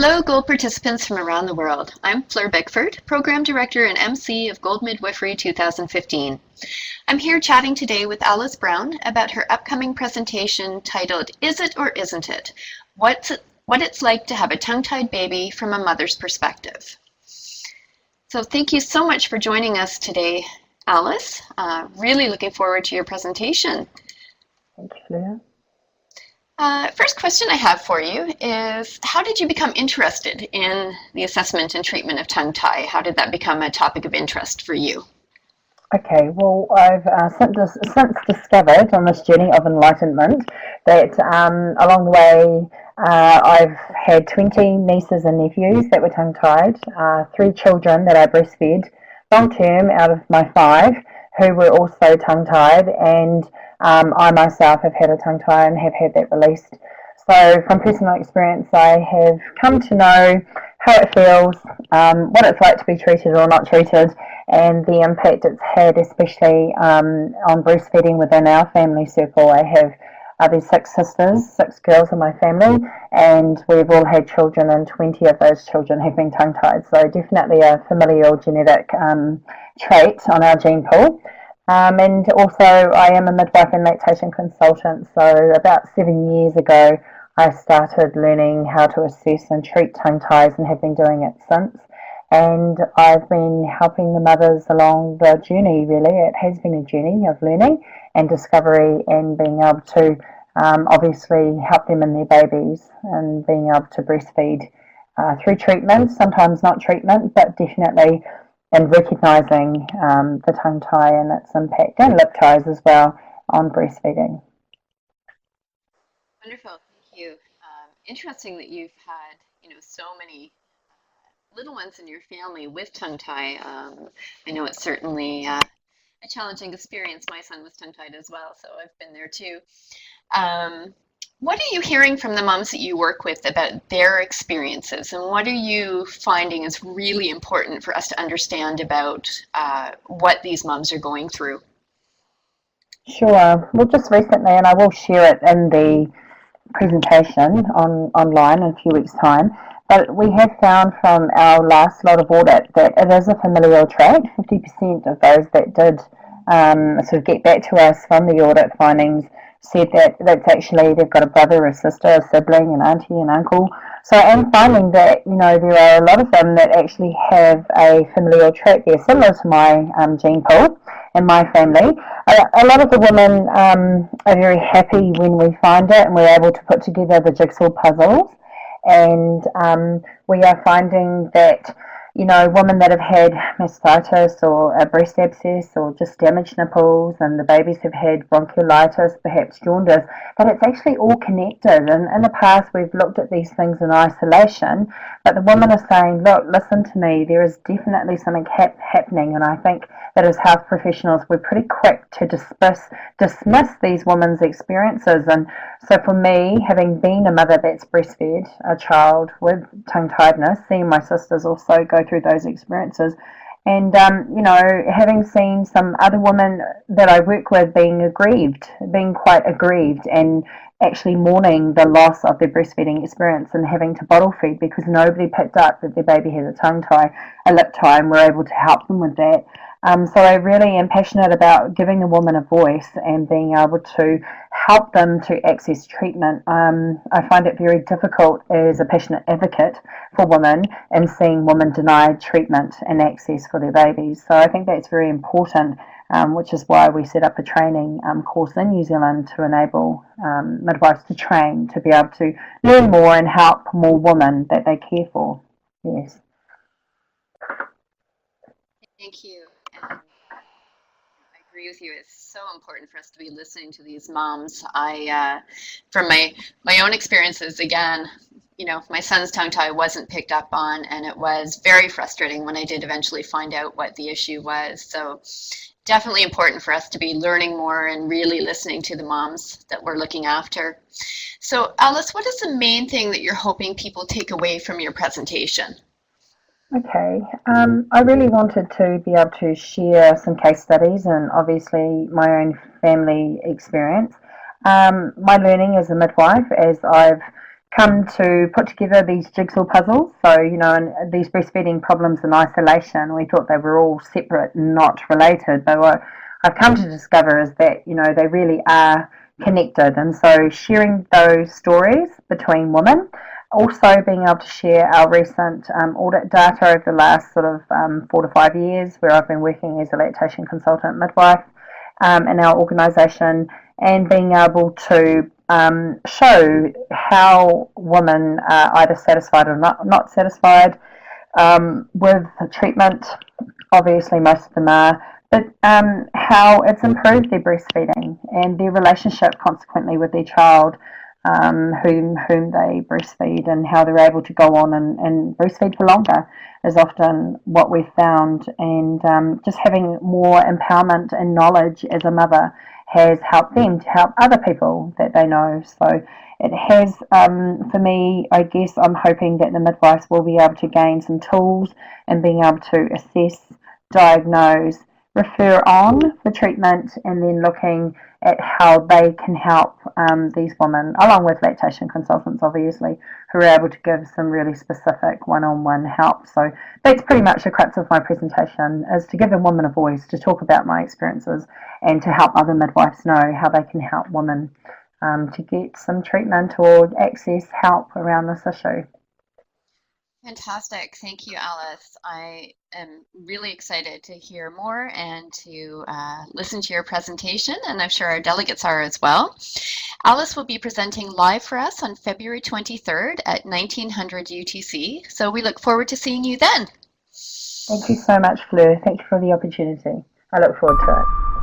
Hello, Gold participants from around the world. I'm Fleur Bickford, Program Director and MC of Gold Midwifery 2015. I'm here chatting today with Alys Brown about her upcoming presentation titled, Is It or Isn't It? What it's like to have a tongue-tied baby from a mother's perspective. So thank you so much for joining us today, Alys. Really looking forward to your presentation. Thank you, Fleur. First question I have for you is, how did you become interested in the assessment and treatment of tongue tie? How did that become a topic of interest for you? Okay, well, I've since discovered on this journey of enlightenment that along the way I've had 20 nieces and nephews that were tongue-tied, 3 children that I breastfed long-term out of my 5 who were also tongue-tied, and I myself have had a tongue tie and have had that released. So from personal experience, I have come to know how it feels, what it's like to be treated or not treated, and the impact it's had, especially on breastfeeding within our family circle. I have there's 6 sisters, 6 girls in my family, and we've all had children, and 20 of those children have been tongue-tied. So definitely a familial genetic trait on our gene pool. And also I am a midwife and lactation consultant, so about 7 years ago I started learning how to assess and treat tongue ties and have been doing it since. And I've been helping the mothers along the journey, really. It has been a journey of learning and discovery and being able to obviously help them in their babies and being able to breastfeed through treatment, sometimes not treatment, but definitely and recognising the tongue tie and its impact, and lip ties as well, on breastfeeding. Wonderful, thank you. Interesting that you've had, so many little ones in your family with tongue tie. I know it's certainly a challenging experience. My son was tongue-tied as well, so I've been there too. What are you hearing from the moms that you work with about their experiences, and what are you finding is really important for us to understand about what these moms are going through? Sure. Well, just recently, and I will share it in the presentation online in a few weeks' time, but we have found from our last lot of audit that it is a familial trait. 50% of those that did sort of get back to us from the audit findings said that that's actually they've got a brother, a sister, a sibling, an auntie, an uncle. So I'm finding that there are a lot of them that actually have a familial trait there, similar to my gene pool in my family. A lot of the women are very happy when we find it and we're able to put together the jigsaw puzzles. And we are finding that women that have had mastitis or a breast abscess or just damaged nipples, and the babies have had bronchiolitis, perhaps jaundice, but it's actually all connected. And in the past, we've looked at these things in isolation, but the women are saying, look, listen to me, there is definitely something happening. And I think that as health professionals, we're pretty quick to dismiss these women's experiences. And so for me, having been a mother that's breastfed a child with tongue-tiedness, seeing my sisters also go through those experiences, and having seen some other women that I work with being quite aggrieved, and actually mourning the loss of their breastfeeding experience and having to bottle feed because nobody picked up that their baby had a tongue tie, a lip tie, and we're able to help them with that. So I really am passionate about giving the woman a voice and being able to help them to access treatment. I find it very difficult as a passionate advocate for women and seeing women denied treatment and access for their babies. So I think that's very important, which is why we set up a training course in New Zealand to enable midwives to train to be able to learn more and help more women that they care for. Yes. Thank you. I agree with you. It's so important for us to be listening to these moms. From my own experiences, again, my son's tongue tie wasn't picked up on, and it was very frustrating when I did eventually find out what the issue was. So definitely important for us to be learning more and really listening to the moms that we're looking after. So Alys, what is the main thing that you're hoping people take away from your presentation? Okay, I really wanted to be able to share some case studies and obviously my own family experience. My learning as a midwife, as I've come to put together these jigsaw puzzles. So, and these breastfeeding problems in isolation, we thought they were all separate and not related. But what I've come to discover is that, they really are connected. And so sharing those stories between women, also being able to share our recent audit data over the last sort of 4 to 5 years, where I've been working as a lactation consultant midwife in our organisation, and being able to show how women are either satisfied or not satisfied with treatment. Obviously, most of them are, but how it's improved their breastfeeding and their relationship consequently with their child, whom they breastfeed, and how they're able to go on and breastfeed for longer is often what we've found. And just having more empowerment and knowledge as a mother has helped them to help other people that they know. So it has, for me, I guess I'm hoping that the midwives will be able to gain some tools and being able to assess, diagnose, refer on for treatment, and then looking at how they can help these women, along with lactation consultants, obviously, who are able to give some really specific one-on-one help. So that's pretty much the crux of my presentation, is to give a woman a voice, to talk about my experiences, and to help other midwives know how they can help women to get some treatment or access help around this issue. Fantastic. Thank you, Alys. I am really excited to hear more and to listen to your presentation, and I'm sure our delegates are as well. Alys will be presenting live for us on February 23rd at 1900 UTC, so we look forward to seeing you then. Thank you so much, Fleur. Thank you for the opportunity. I look forward to it.